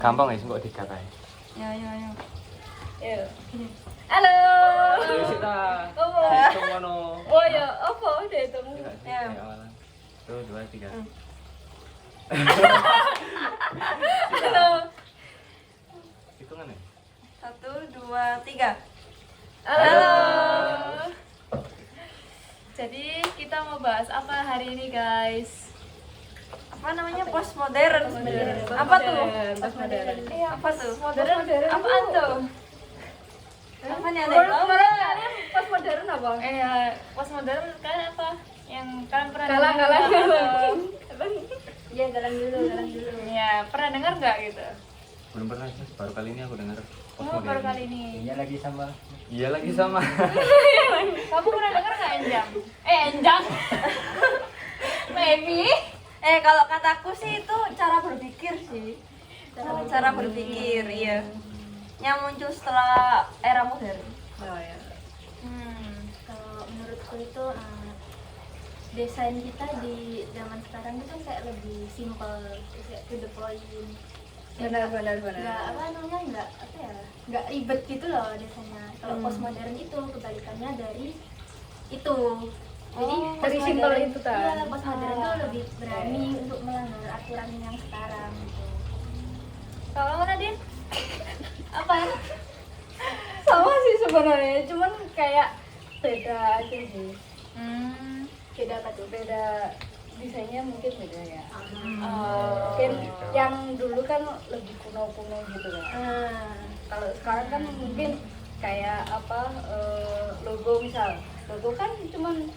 Gampang ya, kok dikatain. Ya. Halo. Ayo kita. Apa? Hitung ngono. Oh ya, apa udah hitung? Ya. 1 2 3. Halo. Hitungan ya? 1 2 3. Halo. Jadi kita mau bahas apa hari ini, guys? Apa namanya? Postmodern. Apa tuh? Postmodern. Iya, apa tuh? Modern. Apaan tuh? Apa nih ada yang tahu? Kalian Postmodern apa? postmodern kalian apa? Yang kalian pernah Galang. Iya, galang dulu. Iya, pernah dengar nggak gitu? Belum pernah, baru kali ini aku dengar Oh, postmodern. baru kali ini. Iya lagi sama. Kamu pernah dengar nggak Enjang? Enjang. Maybe. Kalau kataku sih itu cara berpikir sih. Cara berpikir, iya. Yang muncul setelah era modern. Oh ya. Kalau menurutku itu desain kita di zaman sekarang itu kan kayak lebih simple, kayak to the point. Benar. Nggak apa namanya, nggak ribet gitu loh desainnya. Kalau postmodern itu kebalikannya dari itu. Jadi dari postmodern- simple itu kan? Iya, postmodern itu lebih berani untuk melanggar aturan yang sekarang gitu. Kalau kamu Nadine? Apa? Sama sih sebenarnya, cuman kayak beda aja sih. Beda apa tuh? Beda desainnya mungkin beda ya. Oh. Mungkin yang dulu kan lebih kuno gitu kan. Kalau sekarang kan mungkin kayak apa logo misal. Logo kan cuman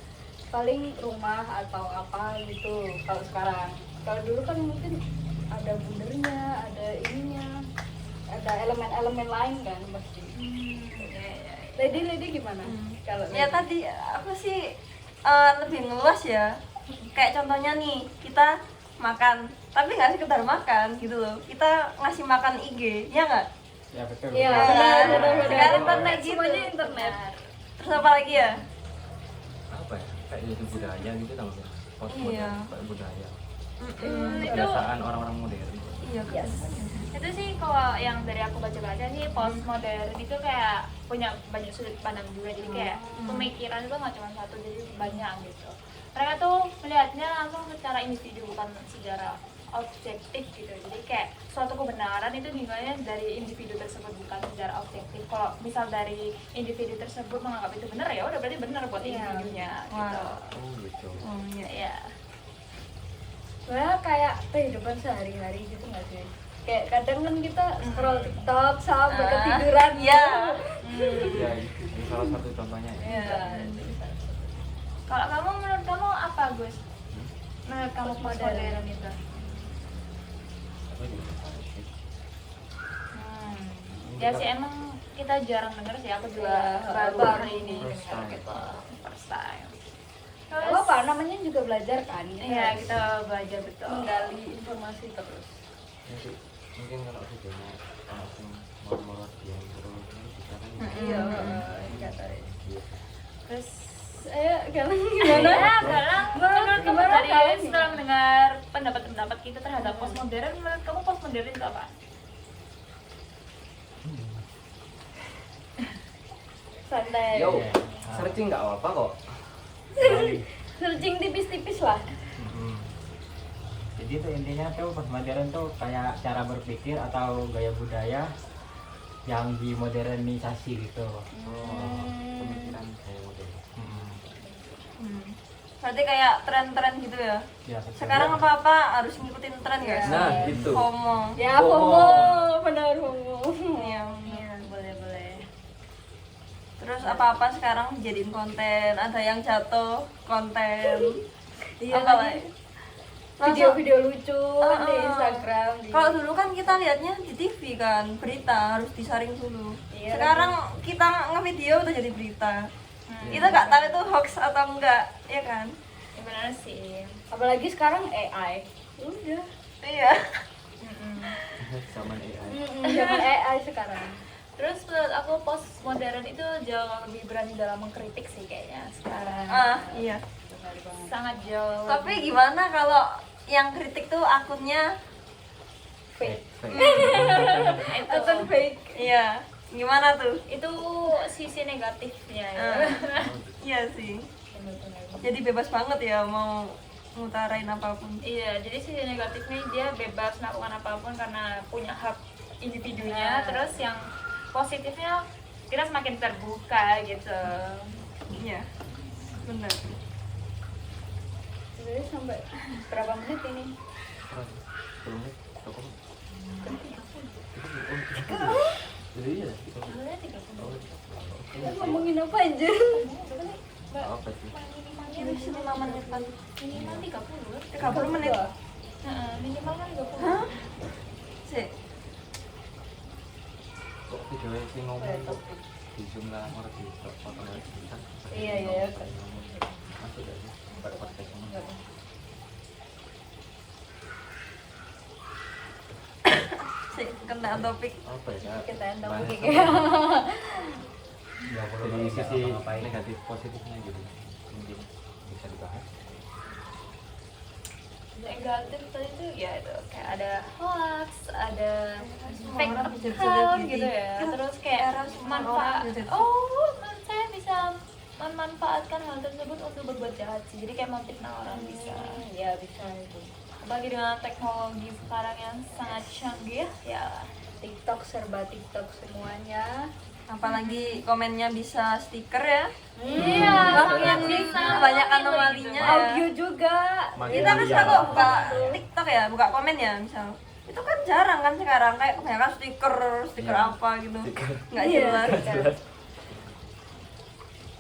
paling rumah atau apa gitu kalau sekarang. Kalau dulu kan mungkin ada bundernya, ada ininya, ada elemen-elemen lain kan pasti. Lady gimana? Kalau Ya tadi aku sih lebih ngeluas ya. Kayak contohnya nih, kita makan, tapi nggak sekedar makan gitu loh. Kita ngasih makan IG, ya nggak? Ya betul. Iya, benar. benar. Sekarang internet gitu. Semuanya internet. Terus apa lagi ya? Apa ya? Kayak itu budaya gitu tau nggak? Postmodern, Iya. kayak budaya. Itu Kebiasaan orang-orang modern. Iya, Yes. itu sih kalau yang dari aku baca-baca sih postmodern itu kayak punya banyak sudut pandang juga, jadi kayak pemikiran itu nggak cuma satu, jadi banyak gitu. Mereka tuh melihatnya langsung secara individu, bukan secara objektif gitu. Jadi kayak suatu kebenaran itu dinilainya dari individu tersebut, bukan secara objektif. Kalau misal dari individu tersebut menganggap itu benar, ya udah berarti benar buat individunya gitu. Oh gitu. Iya. Sebenarnya kayak kehidupan sehari-hari gitu nggak sih? Kayak kadang kan kita scroll TikTok sampai ketiduran. Iya. Ya itu salah satu contohnya ya. Iya. Kalau kamu, menurut kamu apa, Gus? Menurut kamu postmodern itu? Apa gitu? Ya sih, emang kita jarang denger sih, aku juga Iya, baru baru ini first denger time. gitu, first time. Gak apa, namanya juga belajar kan? Iya, kita belajar betul. menggali informasi terus. Nanti mungkin kalau videonya langsung mau dia terus ini bisa kan? Iya, enggak tahu. Terus Galang ya, gimana? Galang, menurut kamu Gimana dari kalian? setelah mendengar pendapat-pendapat kita terhadap postmodern, menurut kamu postmodern itu apa? Santai. Yo, searching nggak apa-apa kok. Searching tipis-tipis lah. Jadi tuh intinya tuh postmodern tuh kayak cara berpikir atau gaya budaya yang dimodernisasi gitu. Pemikiran kayak modern. Berarti kayak tren-tren gitu ya. Ya, betul. Sekarang apa-apa harus ngikutin tren ya. Nah, gitu. FOMO. Ya, FOMO, benar FOMO. Iya, boleh. Terus apa-apa sekarang dijadiin konten, ada yang jatuh konten. Iya, Apa lagi. lagi? Video-video lucu di Ah. Instagram. Kalau dulu kan kita lihatnya di TV kan, berita harus disaring dulu. Iya, Sekarang kita ngevideo udah jadi berita. Kita nggak tahu itu hoax atau enggak, ya kan? Ya benar sih. apalagi sekarang AI. Udah. Iya. Zaman AI. Zaman AI sekarang. Terus menurut aku postmodern itu jauh lebih berani dalam mengkritik sih kayaknya sekarang. Iya. Sangat jauh. Tapi gimana kalau yang kritik tuh akunnya fake. Akun fake. Iya. Gimana tuh? Itu sisi negatifnya ya. Iya sih. Jadi bebas banget ya mau ngutarain apapun. Iya, jadi sisi negatifnya dia bebas melakukan apapun karena punya hak individunya. Terus yang positifnya kita semakin terbuka gitu. Iya. Benar. Jadi sampai berapa menit ini? Iya. Kita ngomongin apa aja? Apa sih? Ini 5 menitan. Minimal 30. 30 menit. Minimal kan 30. Hah? Sih. Kok videonya sih ngomong di zoom lah orang di potong lagi kan? Iya. Masuk aja. Buat podcast ini. Sih, kena topik. Apa ya? Kita yang tahu Bahas kayak dari sisi negatif positifnya gitu mungkin bisa dibahas. Negatif tadi tuh ya itu kayak ada hoax, ada fake orang bisa account jadi. gitu ya. Kan Terus kayak era semua manfaat. orang bisa- Saya bisa memanfaatkan hal tersebut untuk berbuat jahat sih. Jadi kayak memfitnah orang bisa. ya bisa itu. Apalagi dengan teknologi sekarang yang sangat canggih ya. TikTok serba TikTok semuanya. Apalagi komennya bisa stiker ya. Iya, Makin banyak anomalinya ya. Audio juga. Kita kan kalau buka TikTok ya, buka komen ya misal. Itu kan jarang kan sekarang kayak kebanyakan stiker apa gitu. Nggak jelas.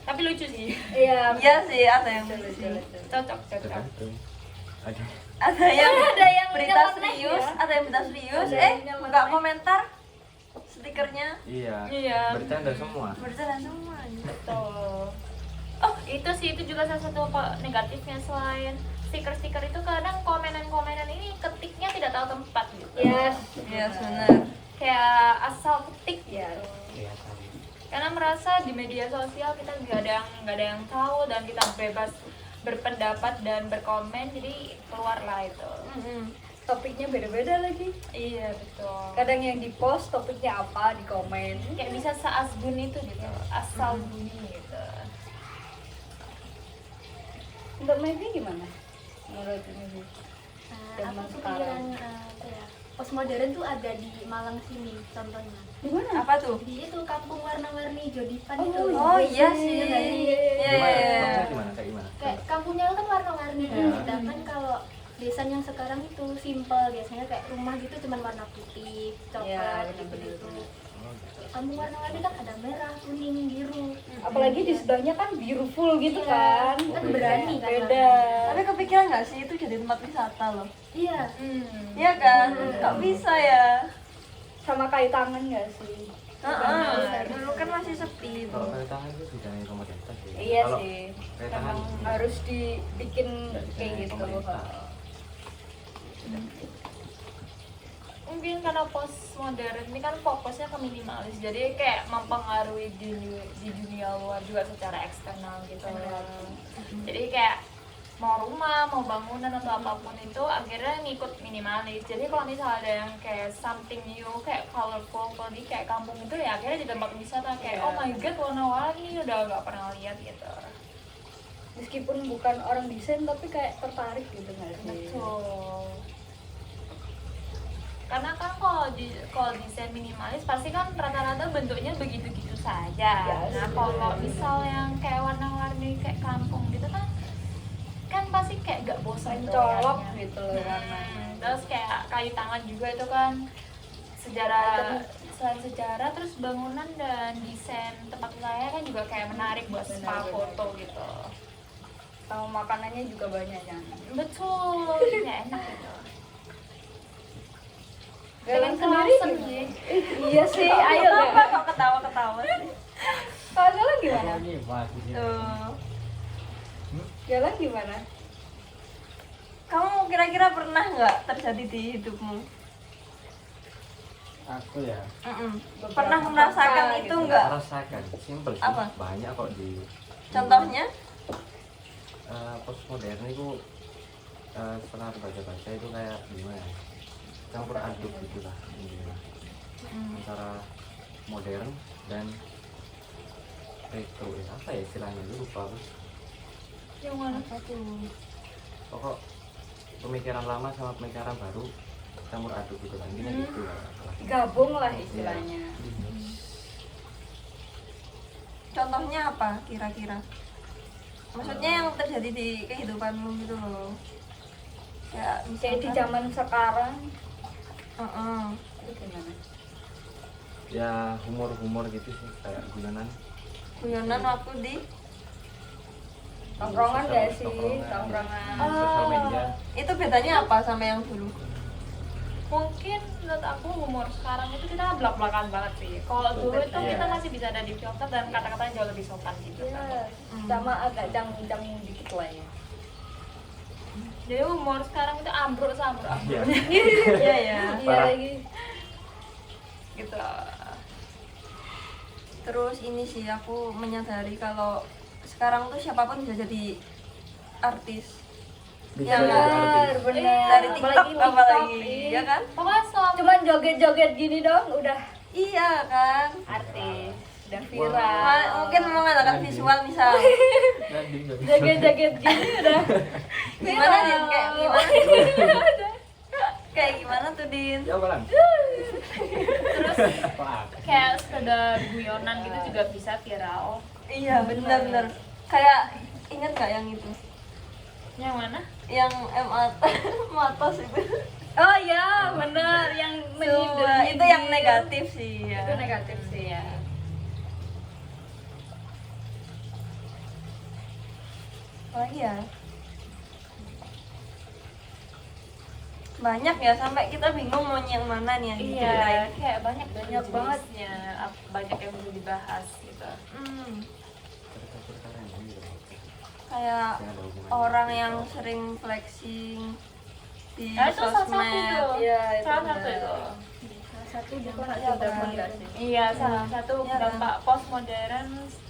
Tapi lucu sih. Iya. Iya sih, ada yang Lucu. Cocok. Tergantung. Ada ada yang berita nyeleneh serius, ya. ada yang berita serius, Ada yang nyeleneh. buka komentar stikernya iya. Bercanda semua. berjalan semua. Betul. Oh, itu juga salah satu negatifnya selain stiker-stiker itu kadang komenan-komenan ini ketiknya tidak tahu tempat gitu. Yes. Iya, benar. Kayak asal ketik Ya. ya. Karena merasa di media sosial kita nggak ada yang tahu dan kita bebas berpendapat dan berkomen, jadi keluarlah itu. Topiknya beda-beda lagi. Iya betul. Kadang yang di post topiknya apa di komen. Kayak bisa seasbun itu gitu, asal bunyi gitu. Untuk Maybe gimana? Menurut Maybe? Zaman Aku sekarang. kepikiran apa ya, postmodern tuh ada di Malang sini contohnya. Di mana? Apa tuh? Di itu kampung warna-warni Jodipan Oh, itu. Oh iya sih. Iya. Iya. Gimana? Gimana? Kayak gimana? Kayak kampungnya kan warna-warni. Iya. Sedangkan kalau desa yang sekarang itu simple, biasanya kayak rumah gitu cuman warna putih, coklat Iya, gitu-gitu. Oh, gitu. Kampung warna-warni kan ada merah, kuning, biru. Apalagi di sebelahnya kan beautiful gitu Iya. kan. Kan berani kan. Beda. Tapi kepikiran nggak sih itu jadi tempat wisata loh? Iya. Iya kan? Kok bisa ya? Sama kayu tangan gak sih? Dulu kan masih sepi itu. Kalau kayak tangan itu bidangnya pemerintah sih. Iya Kalau sih. kayak tangan Emang harus dibikin nggak kayak bidangnya gitu. pemerintah. Mungkin karena postmodern ini kan fokusnya ke minimalis, jadi kayak mempengaruhi di dunia luar juga secara eksternal gitu. Jadi kayak mau rumah, mau bangunan atau apapun itu akhirnya ngikut minimalis. Jadi kalau misalnya ada yang kayak something new, kayak colorful, kalau di kayak kampung itu ya akhirnya di tempat wisata kayak oh my god warna-warni udah nggak pernah lihat gitu. Meskipun bukan orang desain tapi kayak tertarik gitu gak sih? Betul. Karena kan kalau desain minimalis pasti kan rata-rata bentuknya begitu-gitu saja. Ya, Nah kalau misal yang kayak warna-warni kayak kampung gitu kan pasti kayak gak bosan Mencolok liatnya. gitu loh warnanya. Terus kayak kayu tangan juga itu kan sejarah, selain sejarah terus bangunan dan desain tempat wilayah kan juga kayak menarik buat spa Benar-benar. foto gitu. Sama makanannya juga banyak kan. Betul, ya enak gitu. Galang Pengen sendiri kelausan gimana? sih. Iya sih, ayo Kenapa gak? kok ketawa-ketawa sih? Kalau Galang gimana? Ini bahas di sini. Tuh. Galang gimana? Kamu kira-kira pernah nggak terjadi di hidupmu? Aku ya, Pernah merasakan kali itu gitu. nggak? Merasakan, simple sih. Apa? Banyak kok di Contohnya? postmodern itu setelah baca-baca itu kayak gimana ya? campur aduk gitulah intinya. Antara modern dan retro apa ya istilahnya itu lupa aku. Yang mana? Pokok pemikiran lama sama pemikiran baru campur aduk gitu kan intinya gitu lah. Gabung lah istilahnya. Contohnya apa kira-kira? Maksudnya yang terjadi di kehidupanmu gitu loh. Ya, Kayak di zaman sekarang Heeh. itu gimana? Ya humor gitu sih kayak guyonan. Guyonan waktu di Tongkrongan gak sih? Tongkrongan. Tongkrongan. Sosial media. itu bedanya apa sama yang dulu? Mungkin menurut aku humor sekarang itu kita belak-belakan banget sih. Kalau dulu itu Iya. kita masih bisa ada di filter dan kata-katanya jauh lebih sopan gitu kan. Iya, sama agak canggung-canggung dikit lah ya. Jadi humor sekarang itu ambruk sama ambruk. Iya. Iya ya. Iya Parah. lagi. Gitu. Terus ini sih aku menyadari kalau sekarang tuh siapapun bisa jadi artis. Bisa Ya, jadi artis. benar. Dari TikTok apalagi, iya. ya kan? Pokoknya selama Cuman joget-joget gini dong udah Iya kan? artis, udah Wah. viral. Mungkin mengadakan visual misal. Nadine. Joget-joget gini udah Gimana viral. Din? Kayak gimana? Kayak gimana tuh Din? Ya apa Lan? terus Wah, kayak sekedar guyonan gitu juga bisa viral. Iya benar-benar. Kayak ingat nggak yang itu? Yang mana? Yang Matos itu. Oh ya, bener yang menyindir. Semua, itu yang negatif sih ya. Itu negatif sih ya. Apalagi ya? Banyak ya sampai kita bingung mau yang mana nih yang Iya, diceritain. kayak banyak Banyak banget. jenisnya, banyak yang perlu dibahas gitu. Perkara-perkara yang gitu. Kayak Yang ada hubungannya. orang yang sering flexing di Nah, itu salah satu sosmed. itu. Iya, itu Salah benar. satu itu. Salah satu dampak Iya, juga kan? enggak sih? Iya, salah satu Iya, kan? dampak postmodern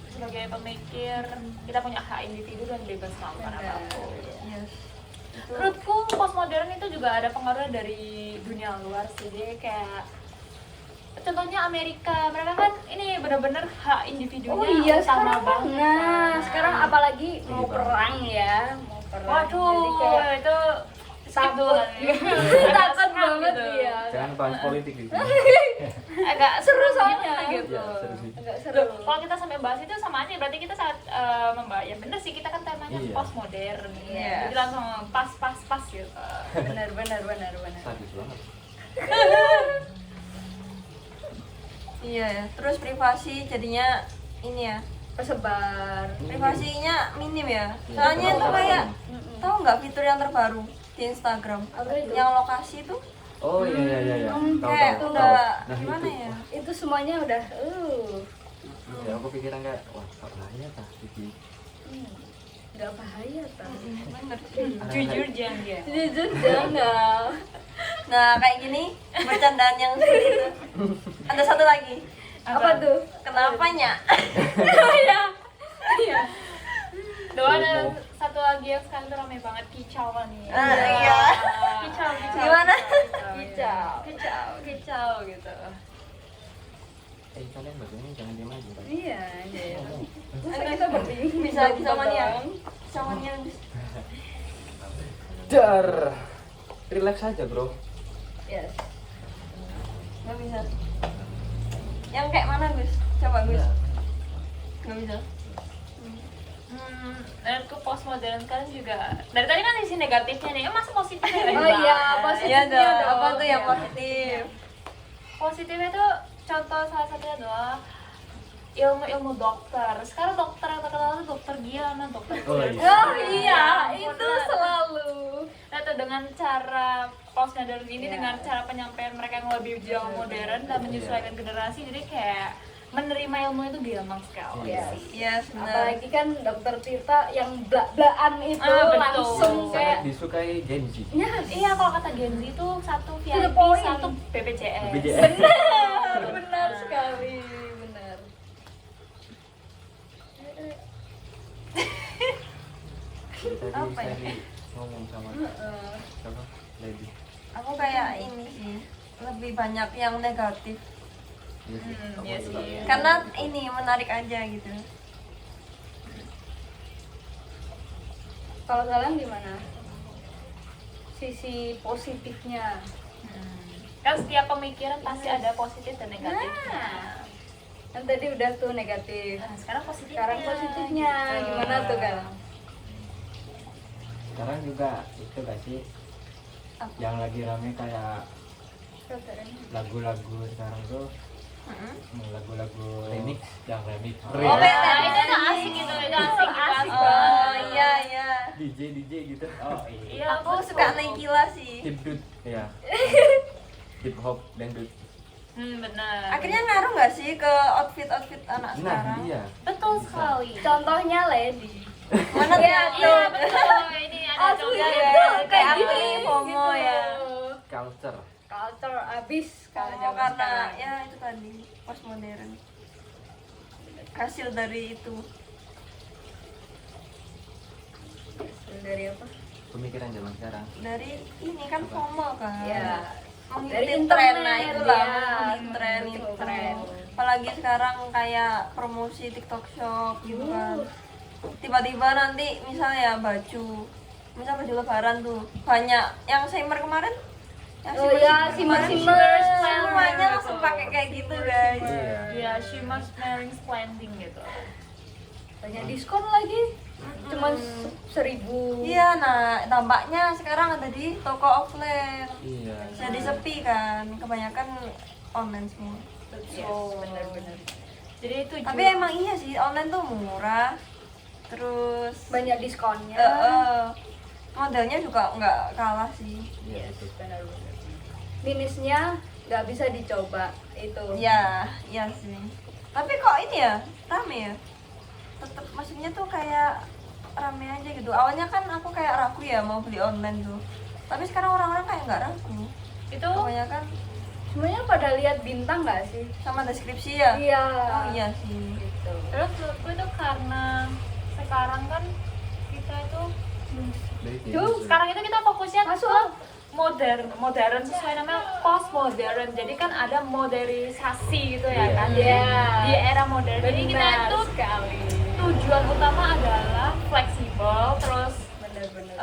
sebagai pemikir kita punya hak individu dan bebas melakukan Benar. apapun. Yes. Itu Menurutku postmodern itu juga ada pengaruh dari dunia luar sih. Jadi kayak contohnya Amerika, mereka kan ini benar-benar hak individunya Oh iya, utama sekarang banget. nah, kan. sekarang apalagi mau perang ya, mau perang. Waduh, Jadi kayak itu takut. Takut banget iya. Jangan bahas politik di sini. Agak Seru soalnya. gimana gitu. Iya, seru sih. Agak seru. Loh, kalau kita sampai bahas itu sama aja berarti kita sangat membahas. Ya bener sih, kita kan temanya Iya. postmodern. Iya. Jadi langsung pas gitu. Benar. Sadis banget. iya ya. Terus privasi jadinya ini ya. Persebar. Privasinya minim ya. Iya, Soalnya itu terlalu kayak Mm-mm. tahu nggak fitur yang terbaru di Instagram? Apa itu? Yang lokasi itu Oh iya. Tahu kayak tahu. udah tahu. Nah, gimana itu. ya? Itu semuanya udah Ya aku pikiran kayak wah kok bahaya tah iki. nggak bahaya tau. Bener. Jujur jangan. Jujur jangan. Nah kayak gini bercandaan yang seperti itu. Ada satu lagi. Apa tuh? Kenapanya? Iya. Doa ada satu lagi yang sekarang tuh ramai banget, kicau nih. Iya. Kicau. Gimana? Kicau gitu. Kalian bagaimana jangan diam aja. Pak. Iya. Ngomong. Masa kita berdiri Bisa mania. Bisa mania. Dar. Relax aja, Bro. Yes. Nggak bisa. Yang kayak mana Gus? Coba Gus. Nggak bisa. Menurutku postmodern sekarang juga dari tadi kan sisi negatifnya nih, masa positifnya lagi Oh iya, bahas? positifnya Iya dong. dong. Apa tuh yang Iya. positif? Positifnya tuh contoh salah satunya adalah ilmu dokter. Sekarang dokter yang terkenal itu dokter Giana, dokter Oh, iya. Oh iya, itu selalu. Nah, tuh dengan cara postmodern ini, Iya. dengan cara penyampaian mereka yang lebih jauh modern dan menyesuaikan generasi, jadi kayak menerima ilmu itu gampang sekali. Iya. Yes, benar. Apalagi kan dokter Tirta yang blak-blakan itu Betul. langsung Sangat kayak disukai Gen Z. Iya, kalau kata Gen Z itu satu the VIP, point. satu BPJS. BPJS. benar sekali, benar. Tadi Apa ya? saya ngomong sama Heeh. siapa? Lady. Aku kayak ini sih, lebih banyak yang negatif. Iya sih. Aku iya juga. sih. Karena ini menarik aja gitu. Kalau kalian gimana? Sisi positifnya. Kan setiap pemikiran pasti ada positif dan negatifnya. Kan tadi udah tuh negatif. Nah, sekarang positifnya. Sekarang positifnya gimana tuh kan? Sekarang juga itu gak sih yang lagi rame kayak lagu-lagu sekarang tuh lagu-lagu Remix. yang remix. Oh, nah, itu tuh asik itu asik asik. Oh iya iya. DJ gitu. Oh iya. Iya, Aku suka Naikila sih. Dangdut. Iya. Hip hop dangdut. Benar. Akhirnya ngaruh nggak sih ke outfit anak Nah, sekarang? iya. betul sekali. Contohnya Lady. Mana tuh? Iya betul. Ini ada Asli contohnya ya, betul. kayak Gitu. apa nih, FOMO ya. Culture. Culture abis kalau FOMO zaman karena sekarang. ya itu tadi postmodern. Hasil dari itu. Dari apa? Pemikiran zaman sekarang. Dari ini kan FOMO kan. Ya. Dari Mengikuti tren, nah internet, itulah ya. mengikuti tren Mengikuti itu. tren. Apalagi sekarang kayak promosi TikTok Shop gitu kan. Tiba-tiba nanti misalnya baju, misal baju lebaran tuh banyak yang Seymour kemarin. Yang Oh ya, Shimmer Shimmer. semuanya langsung pakai kayak gitu guys. Iya. Iya, she must wearing splending gitu. Banyak diskon lagi. Cuman 1.000. Iya, nah dampaknya sekarang ada di toko offline. Iya. Jadi sepi kan, kebanyakan online semua. Bener-bener. Jadi itu Tapi emang iya sih, online tuh murah. Terus Banyak diskonnya. modelnya juga nggak kalah sih. Iya betul. Bener-bener. Minusnya nggak bisa dicoba itu. Iya, iya sih. Tapi kok ini ya, rame ya? Tetap maksudnya tuh kayak rame aja gitu. Awalnya kan aku kayak ragu ya mau beli online tuh. Tapi sekarang orang-orang kayak nggak ragu. itu Kebanyakan Semuanya pada lihat bintang nggak sih? sama deskripsi ya. Iya. Oh iya sih. Gitu. terus menurutku itu karena sekarang kan kita itu sekarang itu kita fokusnya Masuk. ke modern sesuai namanya post modern. Jadi kan ada modernisasi gitu ya Iya. kan. Iya. Di era modern. Jadi kita Benar itu sekali. tujuan utama adalah fleksibel, terus Bener-bener.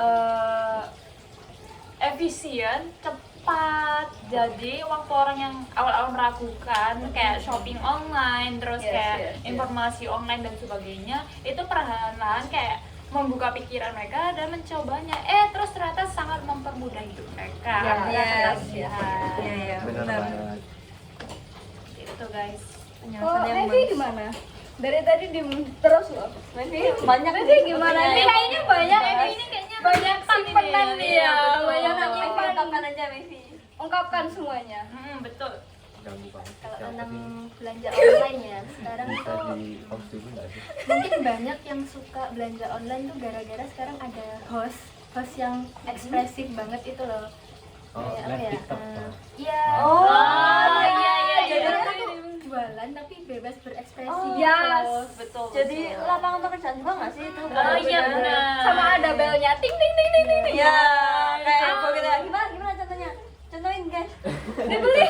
efisien, cepat. Jadi waktu orang yang awal-awal meragukan kayak shopping online, terus Yes, kayak yes, yes. informasi online dan sebagainya, itu perlahan-lahan kayak membuka pikiran mereka dan mencobanya. Terus ternyata sangat mempermudah hidup mereka. Ya, Yes. Ya. Iya iya Benar benar. banget. Gitu guys. Kalau Penjelasan yang Levi bagus. gimana? Dari tadi di terus loh. Levi banyak Levi gimana? sepertinya. Ini kayaknya banyak. Ini kayaknya banyak simpenan ini nih ya. ya. Betul. Banyak Levi simpenan. ungkapkan aja Levi. Ungkapkan semuanya. Betul. Ganggu banget. Kalau Siapa tentang sih? belanja online ya, sekarang Bisa tuh di pause dulu nggak sih? mungkin banyak yang suka belanja online tuh gara-gara sekarang ada host yang ekspresif banget itu loh. Oh, Kayak apa live ya? TikTok tuh. Iya. Oh, iya, iya, Jadi iya. mereka tuh jualan tapi bebas berekspresi. Oh, gitu. yes. Betul. Jadi lapangan pekerjaan juga nggak sih itu? Oh iya benar. Sama ada belnya ting ting ting ting ting. Iya, kayak begitu. Gimana contohnya? Contohin guys. Dibeli.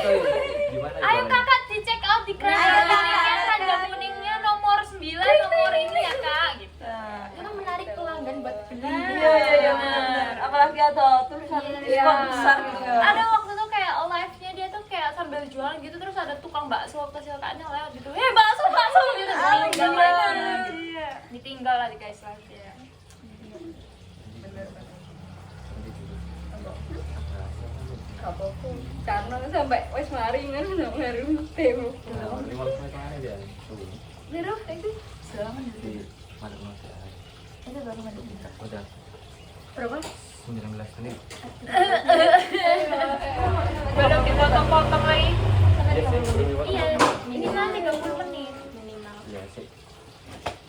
Gimana? Ayo jualannya? kakak di check out di Grab. Ayo, Kuningnya kakak. tanda kuningnya nomor 9 nomor ini ya kak gitu. Nah, Itu kan menarik pelanggan buat beli. iya iya iya benar. Apalagi ada tulisan diskon besar gitu kan. Ada waktu tuh kayak live-nya dia tuh kayak sambil jualan gitu terus ada tukang bakso kesilkaannya lewat gitu. Bakso gitu. Ditinggal lagi. Iya. Ditinggal lagi guys live ya. Apa-apa. Karena sampai wes mari kan ngaruh temu. Nah, 15 menit mana dia? Tuh. Biru itu Selamat Di mana mana? Itu baru ada. Udah berapa? 19 menit. Belum dipotong-potong lagi. Iya, Minimal 30 menit. minimal. Iya sih.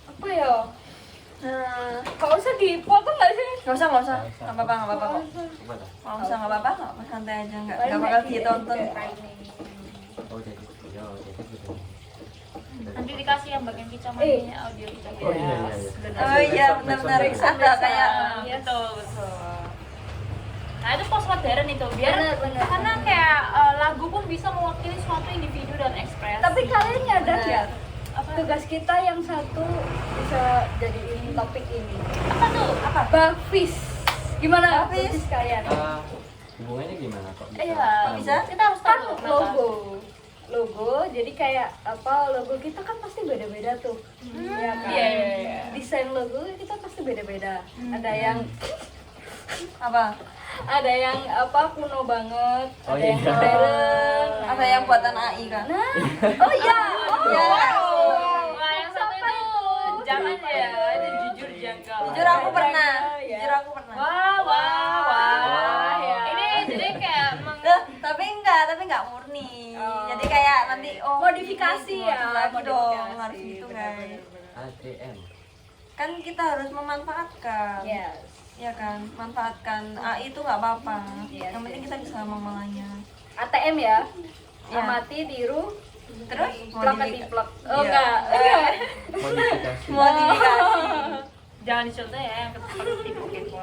Apa ya? Nah, Kok usah dipotong nggak sih? nggak usah nggak apa-apa kok. Coba dah. Nggak usah nggak apa-apa, santai aja nggak bakal ditonton. Oh jadi gitu. Nanti dikasih yang bagian kicauannya audio kita. Oh iya iya iya. Oh iya benar-benar ada kayak Betul betul. Nah itu postmodern itu biar Benar. karena kayak lagu pun bisa mewakili suatu individu dan ekspresi. Tapi kalian nyadar ya, apa tugas kita yang satu bisa jadiin topik ini. apa tuh? Apa? Bafis. Gimana Bafis? Bafis kalian? Hubungannya gimana kok Iya, bisa. Kita harus Kan tahu kenapa. logo, jadi kayak apa, logo kita kan pasti beda-beda tuh. Ya kan? Iya. Desain logo kita pasti beda-beda. Ada yang Apa? kuno banget, Oh, ada yang iya. modern, Ada yang buatan AI kan? Nah, oh iya, Iya. Wah, yang satu itu jangan ya, itu jujur janggal. Jujur aku pernah. Ya. Jujur aku pernah. Wah. ya. Ini jadi kayak Tapi enggak murni. Oh. Jadi kayak nanti Modifikasi ini ya, lagi dong, modifikasi. harus gitu guys. ATM. Kan kita harus memanfaatkan. Yes. Ya kan, manfaatkan AI itu nggak apa-apa. Yes, Yang penting kita bisa mengelolanya. ATM ya. Ya. Amati, tiru, Terus plak modifika- ketiplak. Oh Iya. enggak. Modifikasi. modifikasi. jangan dicontoh ya yang tipu kepo.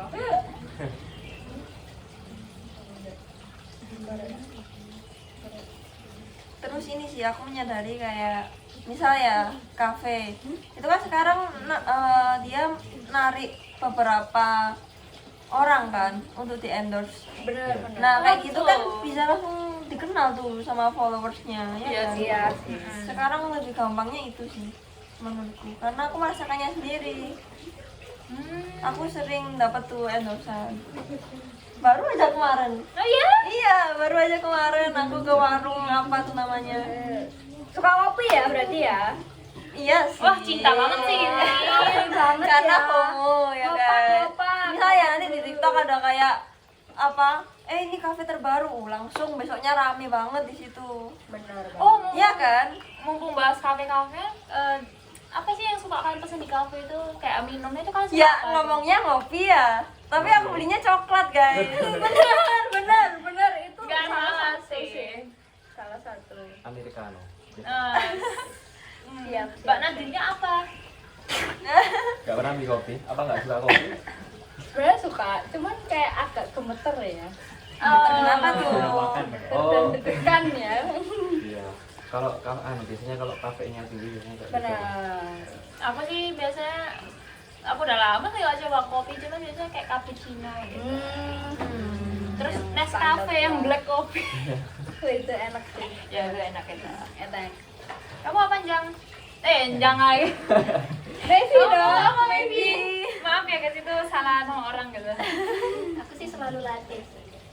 Terus ini sih aku menyadari kayak misalnya kafe itu kan sekarang dia narik beberapa orang kan untuk di endorse. Bener. Nah kayak gitu kan bisa langsung dikenal tuh sama followersnya ya Iya kan? sih. Iya sih. Sekarang lebih gampangnya itu sih menurutku karena aku merasakannya sendiri. Aku sering dapat tuh endorsean. Baru aja kemarin. Oh iya? Iya, baru aja kemarin aku ke warung apa tuh namanya. Suka kopi ya berarti ya? Iya sih. Wah, cinta banget sih ini. Banget Karena ya. FOMO ya Ngopak, kan. ngopak. Misalnya nanti di TikTok ada kayak apa? Ini kafe terbaru, langsung besoknya rame banget di situ. Bener. Oh, Iya kan? mumpung bahas kafe-kafe, apa sih yang suka kalian pesen di kafe itu? Kayak minumnya itu kan suka Ya apa? ngomongnya ngopi ya. Tapi aku belinya coklat guys. bener itu Nggak salah salah satu sih. sih. Salah satu. Americano. Siap. Mbak Nadirnya apa? Gak pernah beli kopi? Apa nggak suka kopi? Sebenarnya suka, cuman kayak agak gemeter ya. Kenapa tuh? makan ya. Oh, Deg-degan ya. iya. Kalau biasanya kalau kafenya tinggi biasanya kayak gitu. Benar. Aku sih biasanya aku udah lama sih gak coba kopi, cuma biasanya kayak cappuccino gitu. Terus Nescafe yang black coffee. Itu enak sih. Ya itu enak itu. Enak. Kamu apa Jang? Jangan lagi. Maybe dong. Apa maybe? Maaf ya guys itu salah nama orang gitu. Aku sih selalu latte.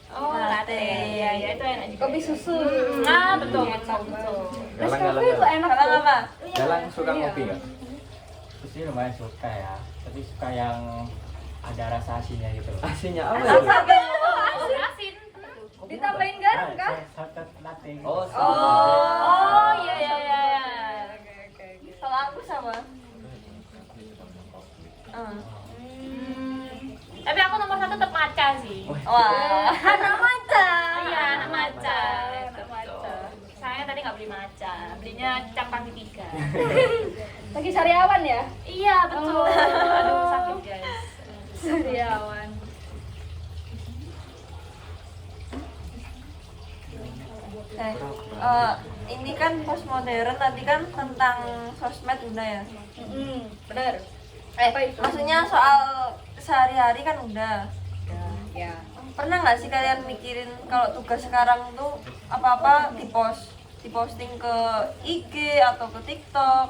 Oh latte. Ya ya itu enak juga. Kopi susu. Nah betul betul betul. Galang-galang Nescafe itu galang. enak Kalau tuh. apa? Galang suka Iya. kopi nggak? Aku sih lumayan suka ya, tapi suka yang ada rasa asinnya gitu. Aslinya apa ya? Oh asin. Ditambahin garam kah? Salted latte. gitu. Oh, Oh iya iya iya. Kalau aku sama. Tapi aku nomor 1 tetap matcha sih. Wah, anak maca. Iya anak matcha. Anak matcha. Saya tadi nggak beli matcha, belinya Cangkang 3. Lagi sariawan ya? Iya betul. Aduh sakit guys. Sariawan. Ini kan postmodern tadi kan tentang sosmed udah ya. Benar. Apa itu? Maksudnya soal sehari-hari kan udah. Ya. Pernah nggak sih kalian mikirin kalau tugas sekarang tuh apa-apa diposting ke IG atau ke TikTok?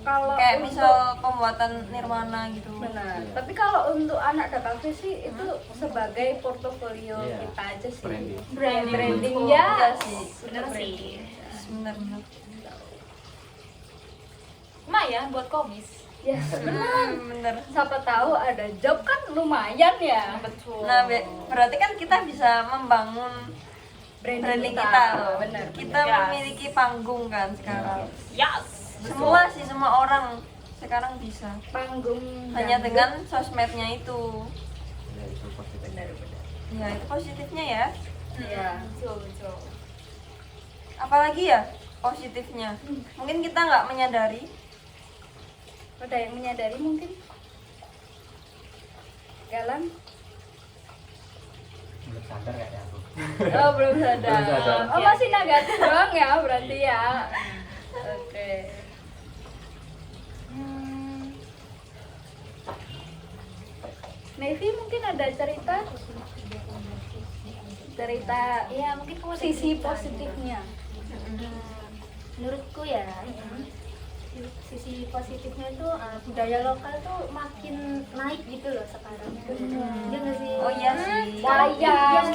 Kalau Kayak untuk- misal pembuatan Nirwana gitu. benar. Tapi kalau untuk anak Dakafe sih itu sebagai portofolio Iya. kita aja sih. Branding. Branding Iya ya. sih. Bener sih. Bener-bener. Lumayan buat komis. Yes. Bener. Siapa tahu ada job kan lumayan ya. Betul. Nah, berarti kan kita bisa membangun branding kita loh. Benar. Kita Yes. memiliki panggung kan sekarang. Yes. Semua sih, semua orang sekarang bisa. Panggung Hanya dangdut. dengan sosmednya itu. Ya, itu positif. Ya, itu positifnya ya. Iya. Betul betul. Apalagi ya positifnya. Mungkin kita nggak menyadari. Ada yang menyadari mungkin? Galang? belum sadar kayaknya aku. Oh, belum sadar. Belum sadar. Oh, masih negatif doang ya berarti ya. Oke. Nevi mungkin ada cerita Ya mungkin kamu ada sisi cerita. positifnya. Menurutku ya, sisi positifnya itu budaya lokal tuh makin naik gitu loh sekarang. Iya nggak sih? Oh iya sih. Wayang.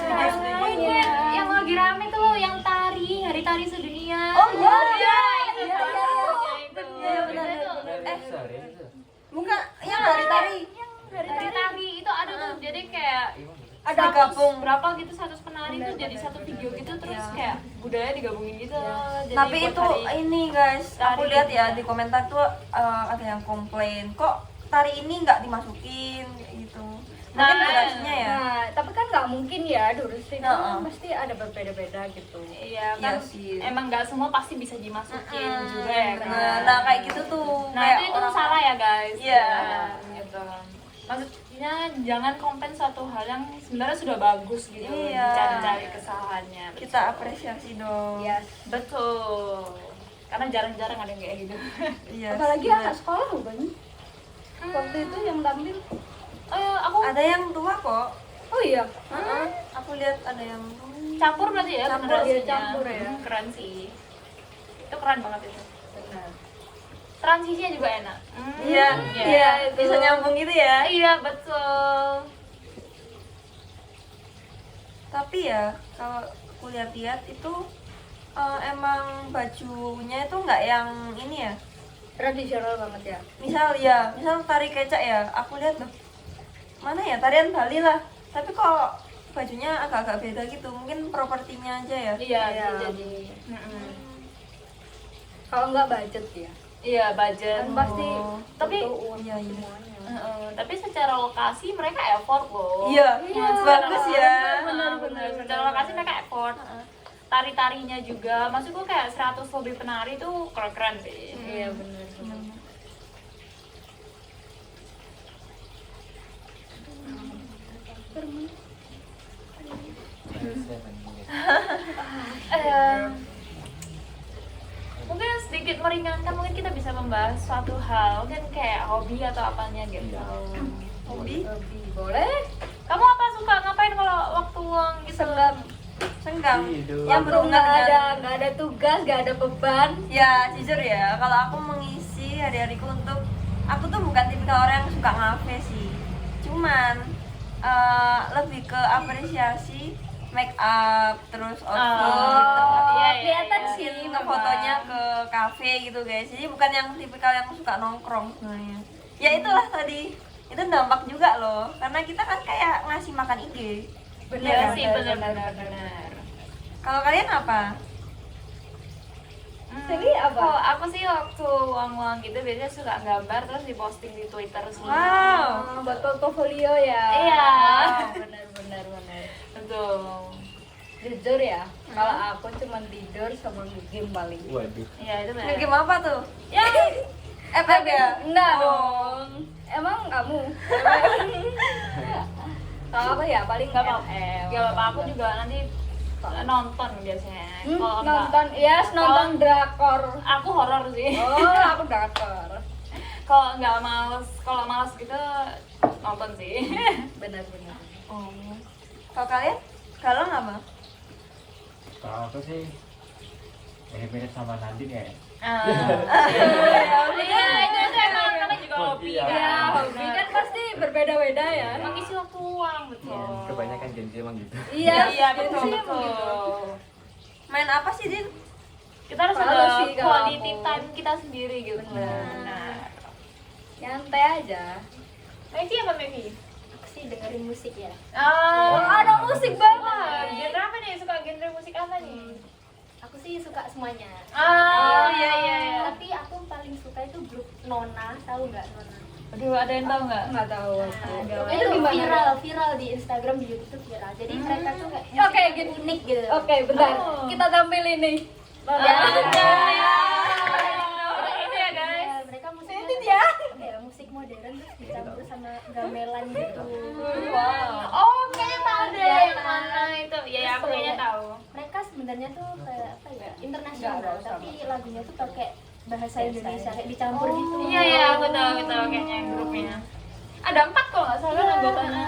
Yang lagi rame tuh loh, yang tari, hari tari sedunia. Oh iya. Itu Iya, salah iya. satunya itu. Iya, benar. Itu. Sorry, itu. Bukan yang dari tari. Hari tari itu ada tuh, jadi kayak Ada gabung. berapa gitu 100 penari tuh jadi satu video gitu, terus kayak budaya digabungin gitu. Jadi Tapi buat itu hari- ini guys, aku tari lihat gitu ya ya. di komentar tuh ada yang komplain, kok tari ini nggak dimasukin gitu. Mungkin Nah, durasinya ya. Nah, tapi kan nggak mungkin ya durasi itu Heeh. pasti ada berbeda-beda gitu. Iya Iya kan, sih. emang nggak semua pasti bisa dimasukin juga ya kan. Nah, kayak gitu tuh. Nah kayak itu salah ya guys. Iya. Gitu. Maksudnya jangan komplain suatu hal yang sebenarnya sudah bagus gitu. Iya. Cari-cari kesalahannya. Kita apresiasi dong. Yes. Betul. Karena jarang-jarang ada yang kayak gitu. Iya. Apalagi benar. anak sekolah bukan? Waktu itu yang tampil. Aku Ada yang tua kok. Oh iya. Heeh. Aku lihat ada yang campur berarti ya Campur, generasinya. iya, campur ya. Keren sih. Itu keren banget itu. Benar. Transisinya juga enak. Iya, Iya. iya, bisa nyambung gitu ya. Iya betul. Tapi ya kalau aku lihat-lihat itu emang bajunya itu nggak yang ini ya. Tradisional banget ya. Misal tari kecak ya, aku lihat loh. Mana ya tarian Bali lah. Tapi kok bajunya agak-agak beda gitu. Mungkin propertinya aja ya. Iya, Iya. bisa jadi. Kalau nggak budget ya. Iya budget. Kan pasti Tapi- butuh uang iya, iya. semuanya. Tapi secara lokasi mereka effort loh. Iya, bagus ya. Benar-benar. Secara lokasi mereka effort. Tari-tarinya juga, maksudku kayak 100 lebih penari tuh keren-keren sih. Iya benar. Eh, mungkin sedikit meringankan, mungkin kita bisa membahas suatu hal, mungkin kayak hobi atau apanya gitu. Hobi Lebih boleh. Kamu apa suka ngapain kalau waktu luang gitu? senggang. Tidur. Yang Waktu berhubungan nggak ada tugas, nggak ada beban. Ya jujur ya, kalau aku mengisi hari-hariku untuk aku tuh bukan tipikal orang yang suka ngafe sih. Cuman lebih ke apresiasi make up terus outfit gitu. iya, kelihatan iya. sih Fotonya ke kafe gitu guys. Jadi bukan yang tipikal yang suka nongkrong sebenarnya. Ya itulah tadi. Itu dampak juga loh. Karena kita kan kayak ngasih makan IG. Iya sih, benar. benar. Kalau kalian apa? Jadi apa? Kalau aku sih waktu luang-luang gitu biasanya suka gambar terus diposting di Twitter sih. Wow. Buat portofolio ya. Iya. Benar. Betul. Jujur ya, kalau aku cuma tidur sama game paling. Waduh. Iya itu benar. Game apa tuh? Ya, FF ya? Enggak Oh. dong. Emang kamu? Kalau apa ya paling nggak apa-apa. ML. Nggak apa-apa. Aku juga nanti nonton biasanya. Kalau nggak- Nonton, yes, nonton drakor. aku horor sih. Oh, aku drakor. Kalau nggak males, kalau males gitu nonton sih. Benar-benar. Oh. Kalau kalian? Kalau apa? Kalau aku sih mirip-mirip sama Nadine ya. Iya, itu emang namanya juga hobi Iya. kan. Ya, hobi kan pasti berbeda-beda ya. Mengisi waktu luang betul. Kebanyakan Gen Z emang gitu. Iya, Iya betul sih betul. Main apa sih, Din? Kita harus Kalau ada sih kalau quality aku- time kita sendiri gitu. Benar. Nyantai aja. Mevi apa Mevi? Aku sih dengerin musik ya. Oh, ada musik banget. Genre apa nih? Suka genre musik apa nih? Aku sih suka semuanya. Iya. Tapi aku paling suka itu grup Nona, tahu nggak Nona? Aduh, ada yang tahu nggak? Nggak tahu. Nah, Itu gimana? viral di Instagram, di YouTube tuh viral. Jadi mereka tuh kayak Oh, kayak musiknya unik gitu. Oke, bentar. Oh. Kita tampil ini. Ya, Ya. itu ya guys. Ya, mereka musiknya ya. ya, musik modern terus dicampur sama gamelan gitu. Wow. Oh, kayaknya tahu deh yang mana. novelnya tuh kayak apa ya, internasional, Nggak usah. tapi lagunya tuh pakai bahasa Indonesia kayak dicampur gitu. Iya iya, aku tahu kayaknya grupnya. Ada 4 kalau nggak salah Iya. anggotanya.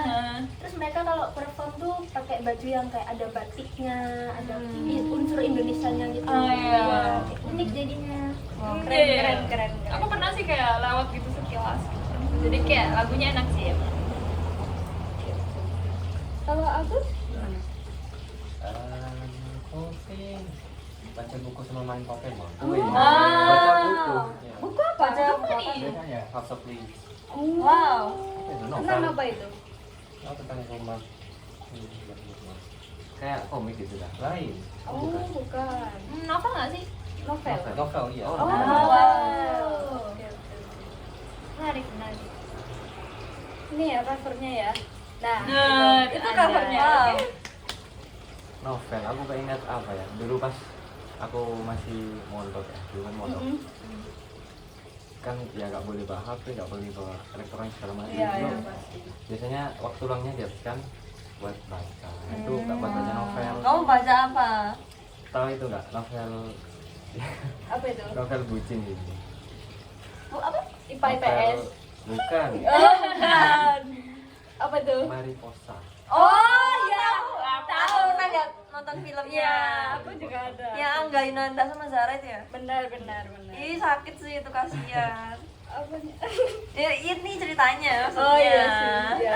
Terus mereka kalau perform tuh pakai baju yang kayak ada batiknya, ada Hmm. unsur Indonesianya gitu. Oh, iya. Kayak unik jadinya. Oh, Iya, iya. keren. Aku pernah sih kayak lewat gitu sekilas gitu. Jadi kayak lagunya enak sih ya. Kalau aku Aku sih baca buku sama main Pokemon. Oh. Wih, baca buku. Ya. buku apa? Apa nih? Biasanya House of Leaves. Wow. Apa itu? Tentang Novel. apa itu? Oh, tentang rumah. Kayak komik gitu dah. Lain. Oh, bukan. Novel nggak sih? Novel. Novel, iya. Oh, novel. wow. Oke. Menarik. Ini ya covernya ya. Nah, Nah, itu ada. covernya. Wow. Novel, aku keinget apa ya? Dulu pas aku masih mondok ya, dulu kan mondok. Kan ya nggak boleh bawa HP, nggak boleh bawa elektronik segala macam. Iya, Itu iya pasti. biasanya waktu luangnya dihabiskan buat baca. Itu nggak buat baca novel. Kamu baca apa? Tahu itu nggak novel Apa itu? novel bucin gitu. Bu, apa? IPA IPS. Bukan. Apa itu? Mariposa. Oh ya, tahu pernah lihat nonton filmnya. Iya, aku juga ada. Ya Angga Yunanda sama Zara itu ya. Benar. Ih sakit sih itu kasihan. Apa nih? Ya, ini ceritanya maksudnya. Oh iya sih. Iya,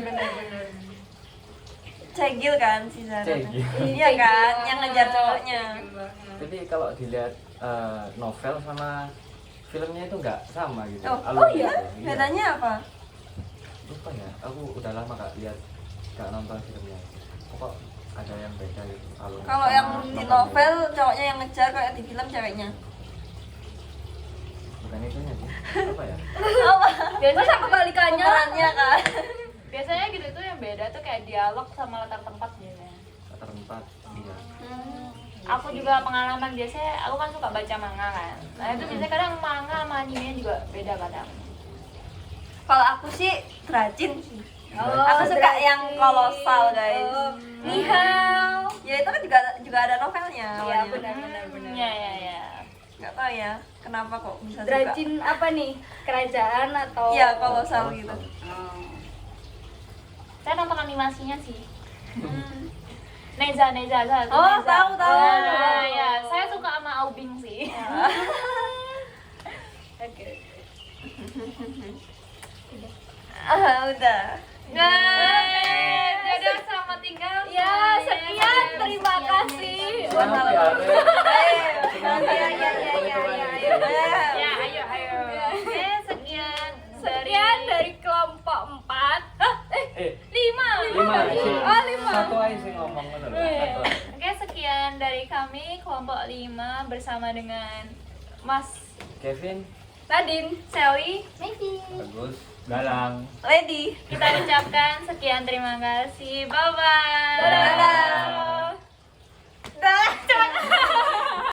benar. Cegil kan si Zara. Cegil. Iya kan, yang ngejar cowoknya. Tapi kalau dilihat novel sama filmnya itu nggak sama gitu. Oh Alurnya iya, gitu. bedanya apa? Lupa ya, aku udah lama gak lihat, gak nonton filmnya. Kok ada yang beda gitu alurnya Kalau sama yang di novelnya. novel cowoknya yang ngejar, kayak di film ceweknya. Bukan itunya sih. Apa ya? Biasanya Kebalikannya. Pemerannya kan. biasanya gitu tuh yang beda tuh kayak dialog sama latar tempat biasanya. Latar tempat iya. Aku juga pengalaman biasanya, aku kan suka baca manga kan. Nah itu biasanya kadang manga sama anime juga beda kadang. Kalau aku sih Dracin sih. Oh, Aku suka Dracin. yang kolosal guys. Oh, Nihao. Ya itu kan juga ada novelnya. Iya, awalnya. benar. Iya. Nggak tahu ya kenapa kok bisa suka. Dracin apa nih? Kerajaan atau? Iya kolosal gitu. Oh. Saya nonton animasinya sih. Neza. Oh, tahu. Nah, ya, saya suka sama Aubing sih. Oke. Udah. Dadah sama tinggal. Ya, sekian. Terima kasih. Kenapa ya? Ya. Ya, ayo. Oke, Sekian dari kelompok 4. Hah? 5. 5 satu aja sih ngomong bener. Satu. Oke, sekian dari kami kelompok 5 bersama dengan Mas Kevin, Nadine. Sally. bagus. Galang. Lady. Kita ucapkan sekian terima kasih. Bye bye. Dadah.